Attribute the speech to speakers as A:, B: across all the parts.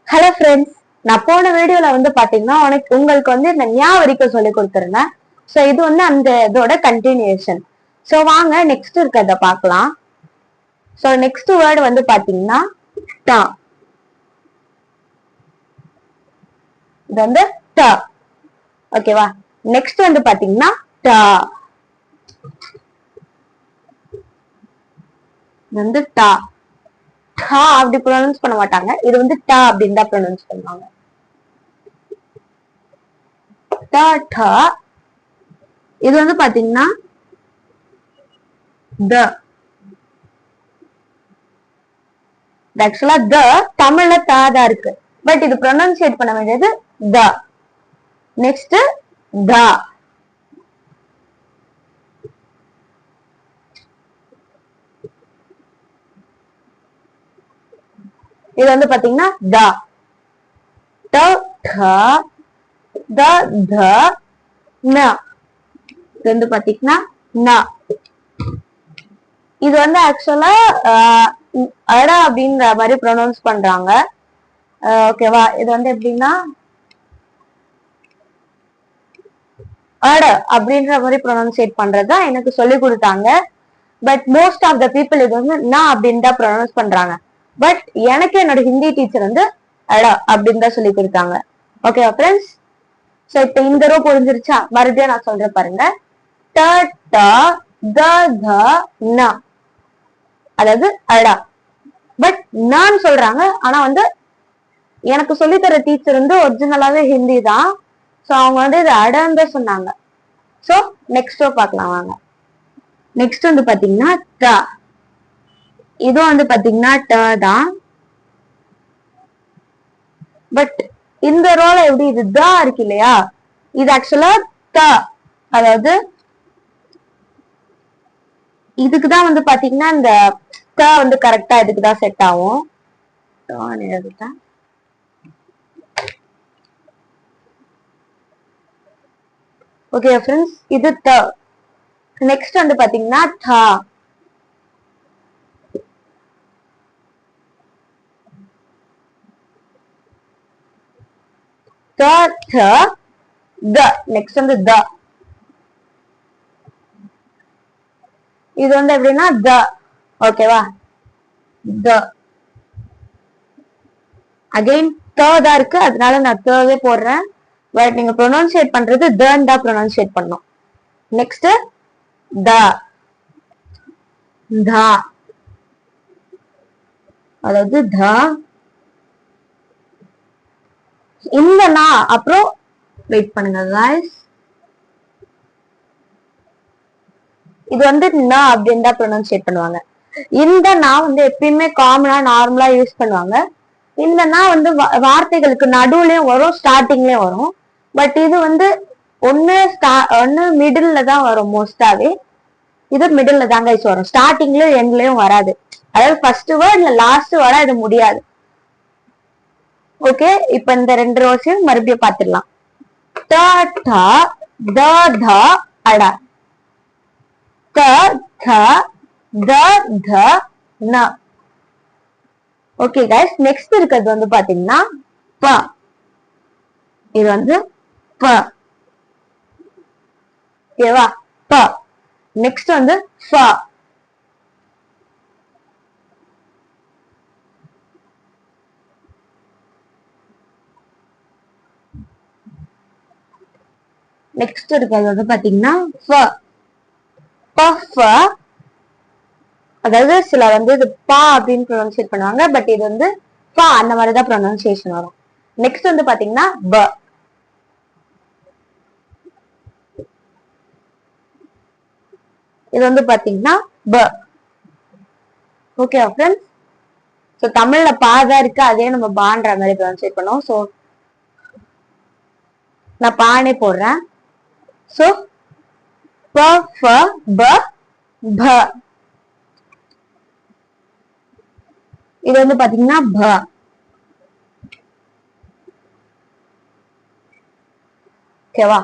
A: Hello friends, நான் போன வீடியோல பாத்தீங்கன்னா உங்களுக்கு இந்த ஞா வரைக்கும் சொல்லி கொடுத்துருந்தேன். சோ இது அந்த இதோட கண்டினியூஷன். சோ வாங்க நெக்ஸ்ட் இருக்கிறத பார்க்கலாம். சோ நெக்ஸ்ட் வேர்டு பாத்தீங்கன்னா டா. இது ட. ஓகேவா? நெக்ஸ்ட் பாத்தீங்கன்னா டா. இது டா. டா அப்படி ப்ரொனவுன்ஸ் பண்ண மாட்டாங்க. இது டா அப்படின்னு தான் ப்ரொனவுன்ஸ் பண்ணுவாங்க. டா டா. இது பாத்தீங்கன்னா த. ஆக்சுவலா த தமிழ்ல தா தான் இருக்கு. பட் இது ப்ரொனன்சியேட் பண்ண வேண்டியது த. நெக்ஸ்ட் தா. இது பாத்தீங்கன்னா தா. ட ட த த ந. இது பாத்தீங்கன்னா ந. இது ஆக்சுவலா அட அப்படின்ற மாதிரி ப்ரொனவுன்ஸ் பண்றாங்க. ஓகேவா? இது எப்படின்னா அட அப்படின்ற மாதிரி ப்ரொனவுன்சியேட் பண்றதுதான் எனக்கு சொல்லி கொடுத்தாங்க. But most of the people இது ந அப்படின்னு தான் ப்ரொனவுன்ஸ் பண்றாங்க. பட் எனக்கு என்னோட ஹிந்தி டீச்சர் அட அப்படின்னு தான் சொல்லி கொடுத்தாங்க. ஓகேவா ஃப்ரெண்ட்ஸ்? சோ இப்ப இந்த ரோ புரிஞ்சிருச்சா? மறுபடியும் நான் சொல்றேன் பாருங்க. ட ட த த ந. அதாவது அடா. பட் நான் சொல்றாங்க. ஆனா எனக்கு சொல்லித்தர டீச்சர் ஒரிஜினலாவே ஹிந்தி தான். சோ அவங்க இது அடன்னு தான் சொன்னாங்க. சோ நெக்ஸ்ட் பார்க்கலாம் வாங்க. நெக்ஸ்ட் பாத்தீங்கன்னா ட. இது பாத்தீங்கன்னா ட தான். பட் இந்த ரோல எப்படி இது த இருக்கு இல்லையா? இது ஆக்சுவலா த. அதாவது இதுக்குதான் பாத்தீங்கன்னா இந்த த கரெக்டா இதுக்குதான் செட் ஆகும். ஓகே ஃப்ரெண்ட்ஸ், இது த. நெக்ஸ்ட் பாத்தீங்கன்னா தா. த த த. நெக்ஸ்ட் த. இது எப்படின்னா த. ஓகேவா? த. அகைன் த தான் இருக்கு. அதனால நான் தவே போடுறேன். பட் நீங்க ப்ரொனவுன்சியேட் பண்றது தன் தான் ப்ரொனவுன்சியேட் பண்ணணும். Next the. தா. அதாவது த. இந்த நா அப்புறம் வெயிட் பண்ணுங்க गाइस. இது ந அப்படின்னு தான் ப்ரொனவுன்சியேட் பண்ணுவாங்க. இந்த நா எப்பயுமே காமனா நார்மலா யூஸ் பண்ணுவாங்க. இந்த நா வார்த்தைகளுக்கு நடுவுலயும் வரும், ஸ்டார்டிங்லயும் வரும். பட் இது ஒண்ணு மிடில்ல தான் வரும் மோஸ்டாவே. இது மிடில்ல தாங்க வரும். ஸ்டார்டிங்லயும் எண்ட்லயும் வராது. அதாவது ஃபர்ஸ்ட் வேர்ட் இல்ல லாஸ்ட் வேர்டா இது முடியாது. ஓகே, இப்ப இந்த ரெண்டு ரோஸையும் மறுபடியும் பாத்துடலாம். த ட த த அட. த த த த ந. ஓகே गाइस, நெக்ஸ்ட் இருக்கிறது பாத்தீங்கன்னா ப. இது ப. ஓகேவா? ப. நெக்ஸ்ட் ஃப. நெக்ஸ்ட் இருக்கிறது பாத்தீங்கன்னா ஃப. பஃப. அதாவது சில இது பா அப்படின்னு ப்ரொனன்சியேட் பண்ணுவாங்க. பட் இது பா அந்த மாதிரிதான் ப்ரொனன்சியேஷன் வரும். நெக்ஸ்ட் பாத்தீங்கன்னா ப. இது பாத்தீங்கன்னா ப. Okay friends? சோ தமிழ்ல பாதான் இருக்கு. அதே நம்ம பான்ற மாதிரி ப்ரொனன்சியேட் பண்ணுவோம். சோ நான் பானே போடுறேன். சோ ப ஃப ப ப. இது பாத்தீங்கன்னா ப. ஓகேவா?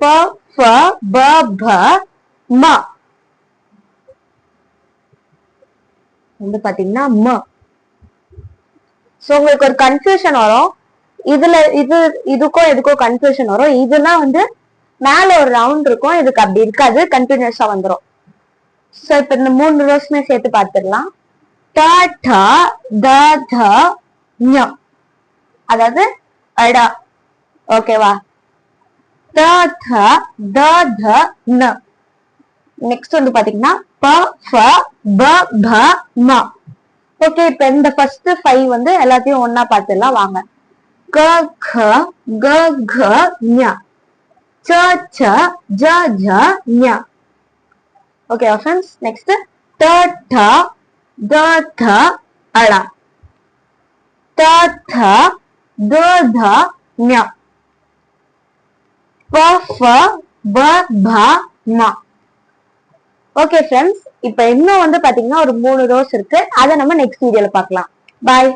A: ப ஃப ப ப ம. பாத்தீங்கன்னா ம. சோ உங்களுக்கு ஒரு கன்ஃபியூஷன் வரும். இதுக்கும் எதுக்கும் கன்ஃபியூஷன் வரும். இதுனா வந்து மேல ஒரு ரவுண்ட் இருக்கும், இதுக்கு அப்படி இருக்காது, கண்டினியூஸா வந்துடும். சோ இப்ப இந்த 3 ரோஸ்மே சேர்த்து பார்த்துடலாம். ட ட த த ஞ, அதாவது அடா. ஓகேவா? த த த த ந. நெக்ஸ்ட் வந்து பாத்தீங்கன்னா ப ஃப ப ப ம. ஓகே, இப்ப இந்த ஃபர்ஸ்ட் 5 வந்து எல்லாத்தையும் ஒன்னா பார்த்துடலாம் வாங்க. க க க க ஞ, ச ச ஜ ஜ ஞ. ஓகே ஃப்ரெண்ட்ஸ், நெக்ஸ்ட் ட ட த த அடா, த த த த ஞ, ப ஃப ப ப ம. ஓகே ஃப்ரெண்ட்ஸ், இப்ப இன்னும் வந்து பாத்தீங்கன்னா ஒரு 3 ரோஸ் இருக்கு, அதை நம்ம நெக்ஸ்ட் வீடியோல பார்க்கலாம். பாய்.